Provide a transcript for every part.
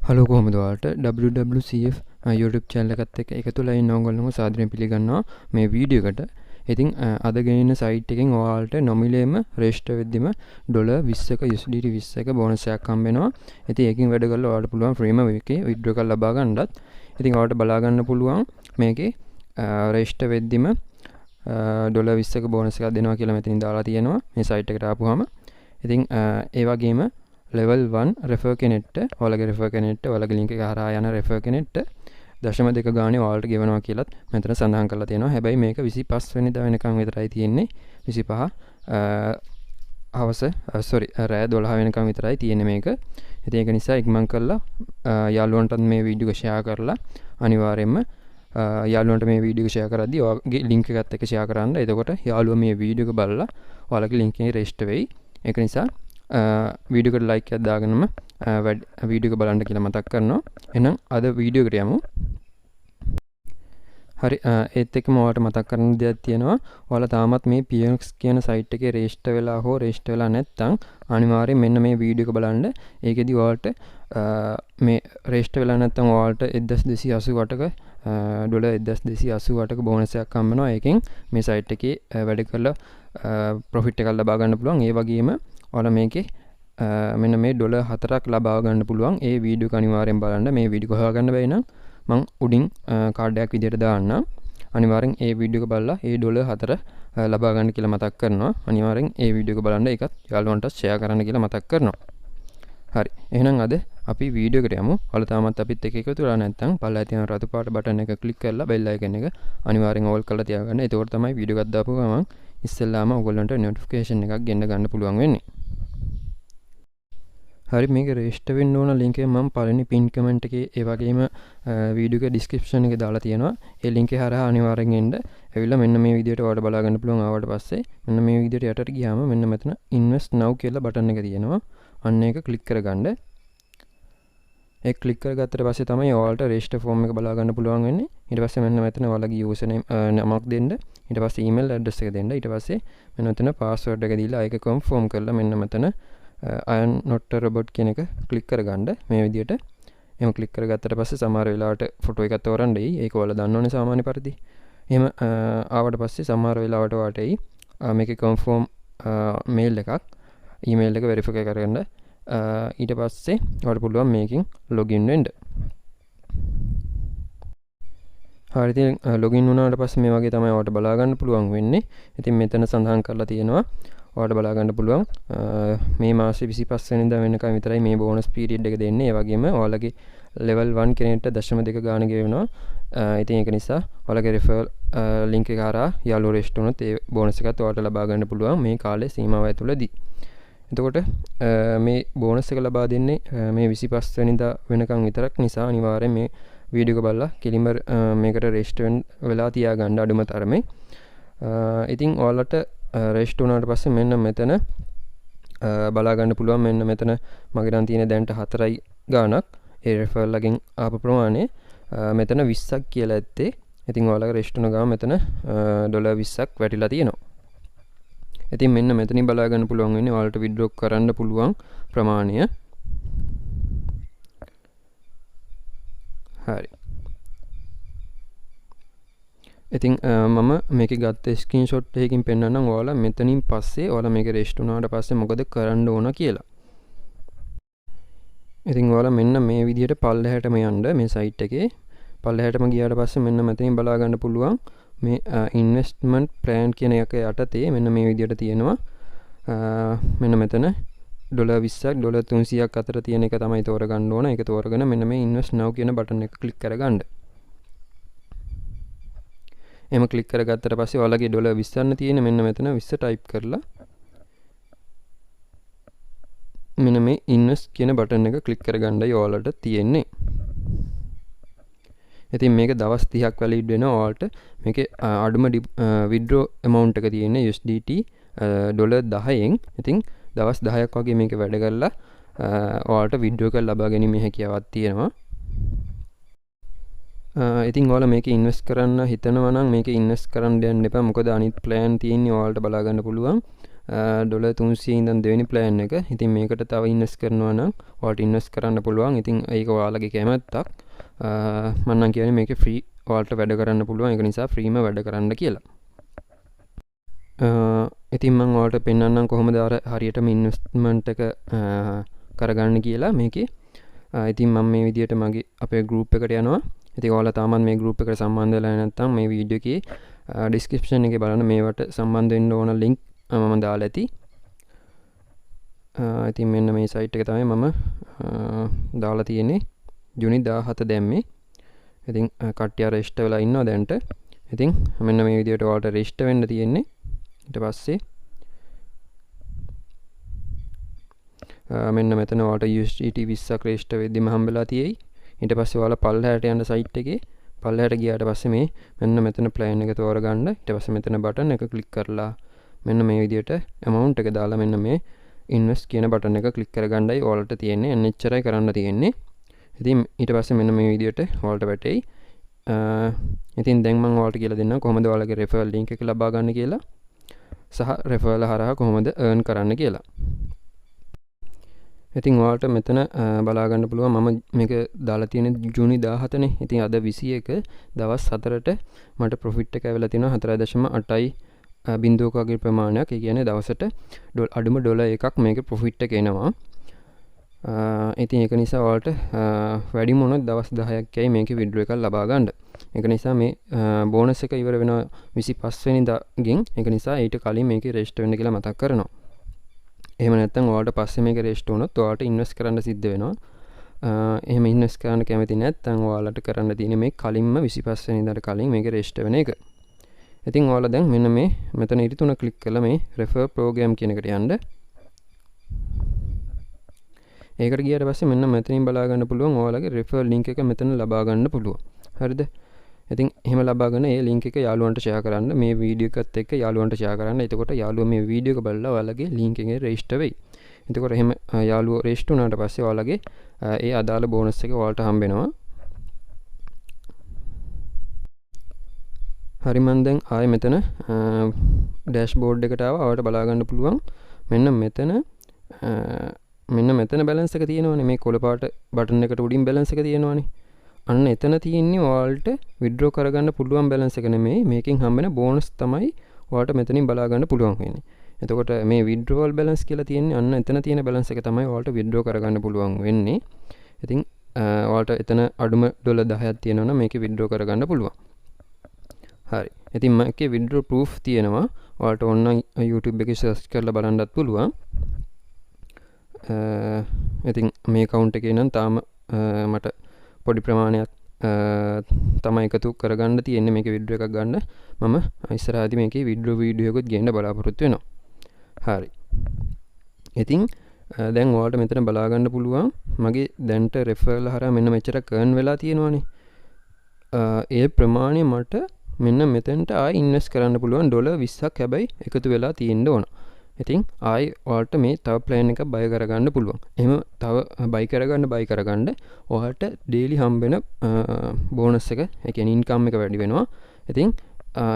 Hello කොහොමද ඔයාලට WwCf YouTube channel එකත් එක්ක එකතු වෙලා ඉන්න ඕගොල්ලෝ සාදරයෙන් පිළිගන්නවා මේ වීඩියෝ එකට. ඉතින් අද ගෙනින සයිට් එකෙන් ඔයාලට නොමිලේම රෙජිස්ටර් වෙද්දිම $20ක USDT 20ක බෝනස් එකක් හම්බ වෙනවා. ඉතින් ඒකෙන් වැඩ කරලා ඔයාලට පුළුවන් ෆ්‍රීම එකේ විත්ඩ්‍රෝ කරලා ලබා ගන්නත්. ඉතින් ඔයාලට බලා ගන්න පුළුවන් මේකේ රෙජිස්ටර් වෙද්දිම $20ක බෝනස් එකක් දෙනවා කියලා මෙතනින් දාලා තියෙනවා මේ සයිට් එකට ආපුවාම. ඉතින් ඒ වගේම level 1 refer කෙනෙක්ට ඔයාලගේ refer කෙනෙක්ට ඔයාලගේ link එක හරහා යන refer කෙනෙක්ට 0.2 ගානේ ඔයාලට ගෙවනවා කියලාත් මෙතන සඳහන් කරලා තියෙනවා. හැබැයි මේක 25 වෙනිදා වෙනකන් විතරයි තියෙන්නේ. 25 හවස රෑ 12 වෙනකන් විතරයි තියෙන්නේ මේක. ඉතින් ඒක නිසා ඉක්මන් කරලා යාළුවන්ටත් මේ වීඩියෝ එක share කරලා අනිවාර්යයෙන්ම යාළුවන්ට මේ වීඩියෝ එක share කරද්දී ඔයාගේ link එකත් එක්ක share කරන්න. එතකොට යාළුවා මේ වීඩියෝ එක බලලා ඔයාලගේ link එකේ register වෙයි. ඒක නිසා වීඩියෝ එකට ලයික් එකක් දාගෙනම වීඩියෝ එක බලන්න කියලා මතක් කරනවා. එහෙනම් අද වීඩියෝ එකට යමු. හරි ඒත් එක්කම ඔයාලට මතක් කරන්න දෙයක් තියෙනවා. ඔයාලා තාමත් මේ PX කියන site එකේ register වෙලා හෝ register වෙලා නැත්නම් අනිවාර්යයෙන් මෙන්න මේ වීඩියෝ එක බලන්න. ඒකෙදි ඔයාලට මේ register වෙලා නැත්නම් ඔයාලට 1288ක $1288ක බෝනස් එකක් හම්බ වෙනවා. ඒකෙන් මේ site එකේ වැඩ කරලා profit එකක් ලබා ගන්න පුළුවන්. ඒ වගේම ඔයාලා මේකේ මෙන්න මේ $4ක් ලබා ගන්න පුළුවන්. ඒ වීඩියෝ එක අනිවාර්යෙන් බලන්න. මේ වීඩියෝ එක හොයාගන්න බැරි නම් මම උඩින් කාඩ් එකක් විදියට දාන්නම්. අනිවාර්යෙන් ඒ වීඩියෝ එක බලලා ඒ $4 ලබා ගන්න කියලා මතක් කරනවා. අනිවාර්යෙන් ඒ වීඩියෝ එක බලන්න ඒකත් යාළුවන්ට ෂෙයා කරන්න කියලා මතක් කරනවා. හරි. එහෙනම් අද අපි වීඩියෝ එකට යමු. ඔයාලා තාමත් අපිත් එක්ක එකතු වෙලා නැත්නම් පල්ලෙහා තියෙන රතු පාට බටන් එක ක්ලික් කරලා බෙල් අයිකන් එක අනිවාර්යෙන් ඕල් කරලා තියාගන්න. එතකොට තමයි වීඩියෝ එකක් දාපු ගමන් ඉස්සෙල්ලාම ඔයගොල්ලන්ට notification එකක් ගෙන්න ගන්න පුළුවන් වෙන්නේ. හරි මේක රෙජිස්ටර් වෙන්න ඕන link එක මම පළවෙනි pin comment එකේ ඒ වගේම වීඩියෝ එකේ description එකේ දාලා තියෙනවා. ඒ link එක හරහා අනිවාර්යෙන් එන්න. ඇවිල්ලා මෙන්න මේ විදියට ඔයාලට බලා ගන්න පුළුවන්. ආවට පස්සේ මෙන්න මේ විදියට යටට ගියාම මෙන්න මෙතන invest now කියලා බටන් එක තියෙනවා. අන්න ඒක ක්ලික් කරගන්න. ඒ ක්ලික් කරගත්තට පස්සේ තමයි ඔයාලට register form එක බලා ගන්න පුළුවන් වෙන්නේ. ඊට පස්සේ මෙන්න මෙතන ඔයාලගේ username නමක් දෙන්න. ඊට පස්සේ email address එක දෙන්න. ඊට පස්සේ මෙන්න මෙතන password එක දීලා ඒක confirm කරලා මෙන්න මෙතන I am not a robot කියන එක ක්ලික් කරගන්න මේ විදියට. එහෙම ක්ලික් කරගත්තට පස්සේ සමහර වෙලාවට ෆොටෝ එකක් තෝරන්න එයි. ඒක ඔයාලා දන්නවනේ සාමාන්‍ය පරිදි. එහෙම ආවට පස්සේ සමහර වෙලාවට ඔයාලට එයි මේකේ confirm mail එකක් email එක verify කරගන්න. ඊට පස්සේ ඔයාලට පුළුවන් මේකෙන් login වෙන්න. හරි ඉතින් login වුණාට පස්සේ මේ වගේ තමයි ඔයාලට බලා ගන්න පුළුවන් වෙන්නේ. ඉතින් මෙතන සඳහන් කරලා තියෙනවා ඔයාලට බලා ගන්න පුළුවන් මේ මාසේ 25 වෙනිදා වෙනකම් විතරයි මේ බෝනස් පීරියඩ් එක දෙන්නේ. ඒ වගේම ඔයාලගේ level 1 කෙනෙක්ට 0.2 ගාන ගෙවනවා. ඉතින් ඒක නිසා ඔයාලගේ referral link එක හරහා යාළුවෝ රෙජිස්ටර් වුණොත් ඒ බෝනස් එකත් ඔයාලට ලබා ගන්න පුළුවන් මේ කාලේ සීමාව ඇතුළතදී. එතකොට මේ බෝනස් එක ලබා දෙන්නේ මේ 25 වෙනිදා වෙනකම් විතරක් නිසා අනිවාර්යෙන් මේ වීඩියෝ එක බලලා කෙලින්ම මේකට රෙජිස්ටර් වෙලා තියාගන්න අඩුම තරමේ. ඉතින් ඔයාලට රෙජිස්ටර් වුණාට පස්සේ මෙන්න මෙතන බලා ගන්න පුළුවන්. මෙන්න මෙතන මගේ නම් තියෙන දැන්ට 4යි ගාණක් ඒ referral එකෙන් ආපු ප්‍රමාණය මෙතන 20ක් කියලා ඇත්තේ. ඉතින් ඔයාලගේ රෙජිස්ටර් වුණ ගාම මෙතන $20ක් වැටිලා තියෙනවා. ඉතින් මෙන්න මෙතනින් බලා ගන්න පුළුවන් වෙන්නේ ඔයාලට withdraw කරන්න පුළුවන් ප්‍රමාණය. හරි. ඉතින් මම මේක ගත්ත ස්ක්‍රීන්ෂොට් එකකින් පෙන්නන්නම් ඔයාලා මෙතනින් පස්සේ ඔයාලා මේක රෙජිස්ටර් වුණාට පස්සේ මොකද කරන්න ඕන කියලා. ඉතින් ඔයාලා මෙන්න මේ විදිහට පල්ලෙහාටම යන්න මේ සයිට් එකේ. පල්ලෙහාටම ගියාට පස්සේ මෙන්න මෙතනින් බලා ගන්න පුළුවන් මේ investment plan කියන එක යටතේ මෙන්න මේ විදිහට තියෙනවා. මෙන්න මෙතන $20ක් $300ක් අතර තියෙන එක තමයි තෝරගන්න ඕන. ඒක තෝරගෙන මෙන්න මේ invest now කියන බටන් එක ක්ලික් කරගන්න. එහෙම ක්ලික් කරගත්තට පස්සේ ඔයාලගේ $20 තියෙන මෙන්න මෙතන 20 ටයිප් කරලා මෙන්න මේ invest කියන බටන් එක ක්ලික් කරගන්නයි ඔයාලට තියෙන්නේ. ඉතින් මේක දවස් 30ක් වැලිඩ් වෙනවා. ඔයාලට මේකේ අඩුම withdraw amount එක තියෙන්නේ USDT $10න්. ඉතින් දවස් 10ක් වගේ මේක වැඩ කරලා ඔයාලට withdraw කරලා ලබා ගැනීමේ හැකියාවක් තියෙනවා. ඉතින් ඔයාලා මේක ඉන්වෙස්ට් කරන්න හිතනවා නම් මේක ඉන්වෙස්ට් කරන්න යන්න එපා. මොකද අනිත් plan තියෙන්නේ ඔයාලට බලා ගන්න පුළුවන් ඩොලර් 300 ඉඳන් දෙවෙනි ප්ලෑන් එක. ඉතින් මේකට තව ඉන්වෙස්ට් කරනවා නම් ඔයාලට ඉන්වෙස්ට් කරන්න පුළුවන්. ඉතින් ඒක ඔයාලගේ කැමැත්තක්. මම නම් කියන්නේ මේකේ ෆ්‍රී ඔයාලට වැඩ කරන්න පුළුවන්. ඒක නිසා ෆ්‍රීම වැඩ කරන්න කියලා. ඉතින් මම ඔයාලට පෙන්නන්නම් කොහොමද අර හරියටම ඉන්වෙස්ට්මන්ට් එක කරගන්න කියලා මේකේ. ඉතින් මම මේ විදියට මගේ අපේ ගෲප් එකට යනවා. ඉතින් ඔයාලා තාමත් මේ ගෲප් එකට සම්බන්ධ වෙලා නැත්නම් මේ වීඩියෝ එකේ ඩිස්ක්‍රිප්ෂන් එකේ බලන්න මේවට සම්බන්ධ වෙන්න ඕන ලින්ක් මම දාලා ඇති. ඉතින් මෙන්න මේ සයිට් එක තමයි මම දාලා තියෙන්නේ. ජූනි 17 දැම්මේ. ඉතින් කට්ටිය රෙජිස්ටර් වෙලා ඉන්නවා දැන්ට. ඉතින් මෙන්න මේ විදියට ඔයාලට රෙජිස්ටර් වෙන්න තියෙන්නේ. ඊට පස්සේ මෙන්න මෙතන ඔයාලට USDT 20ක් රෙජිස්ටර් වෙද්දිම හම්බෙලා තියෙයි. ඊට පස්සේ ඔයාලා පල්ලෙහාට යන සයිට් එකේ පල්ලෙහාට ගියාට පස්සේ මේ මෙන්න මෙතන ප්ලෑන් එක තෝරගන්න. ඊට පස්සේ මෙතන බටන් එක ක්ලික් කරලා මෙන්න මේ විදියට amount එක දාලා මෙන්න මේ invest කියන බටන් එක ක්ලික් කරගන්නයි ඔයාලට තියෙන්නේ. එච්චරයි කරන්න තියෙන්නේ. ඉතින් ඊට පස්සේ මෙන්න මේ විදියට ඔයාලට වැටෙයි. ඉතින් දැන් මම ඔයාලට කියලා දෙන්නම් කොහොමද ඔයාලගේ referral link එක ලබා ගන්න කියලා සහ referral හරහා කොහොමද earn කරන්න කියලා. ඉතින් ඔයාලට මෙතන බලා ගන්න පුළුවන් මම මේක දාලා තියෙන්නේ ජූනි 17 නේ. ඉතින් අද 21 දවස් 4ට මට profit එක ඇවිල්ලා තියෙනවා 4.8යි බිඳුවක වගේ ප්‍රමාණයක්. ඒ කියන්නේ දවසට අඩුම ඩොලර් එකක් මේකේ profit එක එනවා. ඉතින් ඒක නිසා ඔයාලට වැඩිම උනොත් දවස් 10ක් යයි මේකේ withdraw එකක් ලබා ගන්න. ඒක නිසා මේ බෝනස් එක ඉවර වෙනවා 25 වෙනිදාගෙන්. ඒක නිසා ඊට කලින් මේකේ රෙජිස්ටර් වෙන්න කියලා මතක් කරනවා. එහෙම නැත්නම් ඔයාලට පස්සේ මේක රෙජිස්ටර් වුණොත් ඔයාලට ඉන්වෙස්ට් කරන්න සිද්ධ වෙනවා. එහෙම ඉන්වෙස්ට් කරන්න කැමති නැත්නම් ඔයාලට කරන්න තියෙන්නේ මේ කලින්ම 25 වෙනිදාට කලින් මේක රෙජිස්ටර් වෙන එක. ඉතින් ඔයාලා දැන් මෙන්න මේ මෙතන ඉරි තුන ක්ලික් කරලා මේ refer program කියන එකට යන්න. ඒකට ගියාට පස්සේ මෙන්න මෙතනින් බලා ගන්න පුළුවන් ඔයාලගේ referral link එක මෙතන ලබා ගන්න පුළුවන්. හරිද? ඉතින් එහෙම ලබාගෙන ඒ link එක යාළුවන්ට share කරන්න. මේ වීඩියෝ එකත් එක්ක යාළුවන්ට share කරන්න. එතකොට යාළුවෝ මේ වීඩියෝ එක බලලා ඔයාලගේ link එකේ register වෙයි. එතකොට එහෙම යාළුවෝ register වුණාට පස්සේ ඔයාලගේ ඒ අදාළ bonus එක ඔයාලට හම්බ වෙනවා. හරි මම දැන් ආයේ මෙතන dashboard එකට ආවා. ඔයාලට බලා ගන්න පුළුවන් මෙන්න මෙතන balance එක තියෙනවනේ. මේ කොළ පාට බටන් එකට උඩින් balance එක තියෙනවනේ. අන්න එතන තියෙන්නේ ඔයාලට withdraw කරගන්න පුළුවන් balance එක නෙමෙයි. මේකෙන් හම්බෙන bonus තමයි ඔයාලට මෙතනින් බලා ගන්න පුළුවන් වෙන්නේ. එතකොට මේ withdrawal balance කියලා තියෙන්නේ අන්න එතන තියෙන balance එක තමයි ඔයාලට withdraw කරගන්න පුළුවන් වෙන්නේ. ඉතින් ඔයාලට එතන අඩුම ඩොලර් 10ක් තියෙනවා නම් මේකේ withdraw කරගන්න පුළුවන්. හරි. ඉතින් මේකේ withdraw proof තියෙනවා. ඔයාලට ඕන YouTube එකේ search කරලා බලන්නත් පුළුවන්. ඉතින් මේ account එකේ නම් තාම මට පොඩි ප්‍රමාණයක් තමයි එකතු කරගන්න තියෙන්නේ මේකේ withdraw එකක් ගන්න. මම ඉස්සරහදී මේකේ withdraw වීඩියෝ එකකුත් ගේන්න බලාපොරොත්තු වෙනවා. හරි. ඉතින් දැන් ඔයාලට මෙතන බලා ගන්න පුළුවන් මගේ දැන්ට referral හරහා මෙන්න මෙච්චර earn වෙලා තියෙනවානේ. ඒ ප්‍රමාණය මට මෙන්න මෙතෙන්ට ආයි ඉන්වෙස්ට් කරන්න පුළුවන් ඩොලර් 20ක් හැබැයි එකතු වෙලා තියෙන්න ඕන. ඉතින් ආයි ඔයාලට මේ තව ප්ලෑන් එකක් බය කරගන්න පුළුවන්. එහෙම තව බයි කරගන්න ඔයාලට ඩේලි හම්බෙන බෝනස් එක, ඒ කියන්නේ ඉන්කම් එක වැඩි වෙනවා. ඉතින්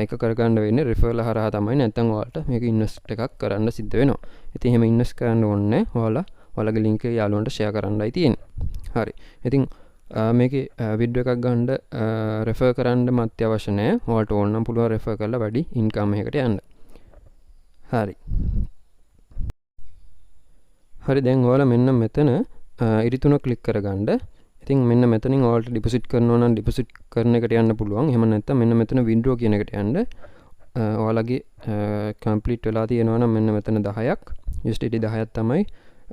ඒක කරගන්න වෙන්නේ referral හරහා තමයි. නැත්නම් ඔයාලට මේක ඉන්වෙස්ට් එකක් කරන්න සිද්ධ වෙනවා. ඉතින් එහෙම ඉන්වෙස්ට් කරන්න ඕනේ ඔයාලගේ link එක යාළුවන්ට share කරන්නයි තියෙන්නේ. හරි. ඉතින් මේකේ වීඩියෝ එකක් ගන්න refer කරන්න මත් අවශ්‍ය නැහැ. ඔයාලට ඕන නම් පුළුවන් refer කරලා වැඩි ඉන්කම් එකකට යන්න. හරි. හරි දැන් ඔයාලා මෙන්න මෙතන ඉරි තුන ක්ලික් කරගන්න. ඉතින් මෙන්න මෙතනින් ඔයාලට ඩිපොසිට් කරනවා නම් ඩිපොසිට් කරන එකට යන්න පුළුවන්. එහෙම නැත්නම් මෙන්න මෙතන withdraw කියන එකට යන්න. ඔයාලගේ complete වෙලා තියෙනවා නම් මෙන්න මෙතන 10ක් USDT 10ක් තමයි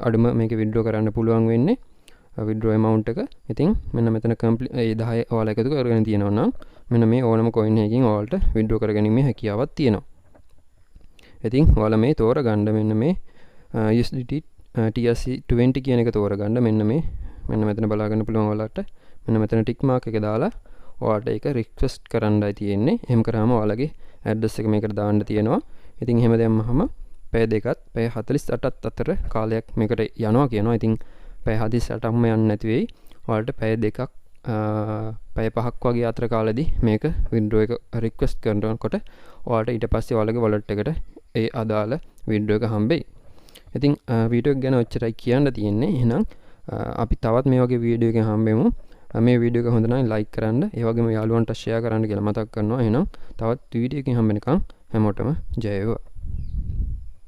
අඩුම මේකේ withdraw කරන්න පුළුවන් වෙන්නේ. withdraw amount එක. ඉතින් මෙන්න මෙතන complete ඒ 10 ඔයාලා එකතු කරගෙන තියෙනවා නම් මෙන්න මේ ඕනම coin එකකින් ඔයාලට withdraw කරගැනීමේ හැකියාවක් තියෙනවා. ඉතින් ඔයාලා මේ තෝරගන්න මෙන්න මේ USDT TRC20 කියන එක තෝරගන්න මෙන්න මෙතන බලා ගන්න පුළුවන් ඔයාලට. මෙන්න මෙතන ටික් මාක් එක දාලා ඔයාලට ඒක රික්වෙස්ට් කරන්නයි තියෙන්නේ. එහෙම කරාම ඔයාලගේ ඇඩ්‍රස් එක මේකට දාන්න තියෙනවා. ඉතින් එහෙම දැම්මහම පැය 2ත් පැය 48ත් අතර කාලයක් මේකට යනවා කියනවා. ඉතින් පැය 48ක්ම යන්නේ නැති වෙයි. ඔයාලට පැය 2ක් පැය 5ක් වගේ අතර කාලෙදී මේක withdraw එක රික්වෙස්ට් කරනකොට ඔයාලට ඊට පස්සේ ඔයාලගේ wallet එකට ඒ අදාළ වීඩියෝ එක හම්බෙයි. ඉතින් වීඩියෝ එක ගැන ඔච්චරයි කියන්න තියෙන්නේ. එහෙනම් අපි තවත් මේ වගේ වීඩියෝ එකකින් හම්බෙමු. මේ වීඩියෝ එක හොඳ නම් ලයික් කරන්න, ඒ වගේම යාළුවන්ට ෂෙයා කරන්න කියලා මතක් කරනවා. එහෙනම් තවත් වීඩියෝ එකකින් හම්බෙනකම් හැමෝටම ජය වේවා.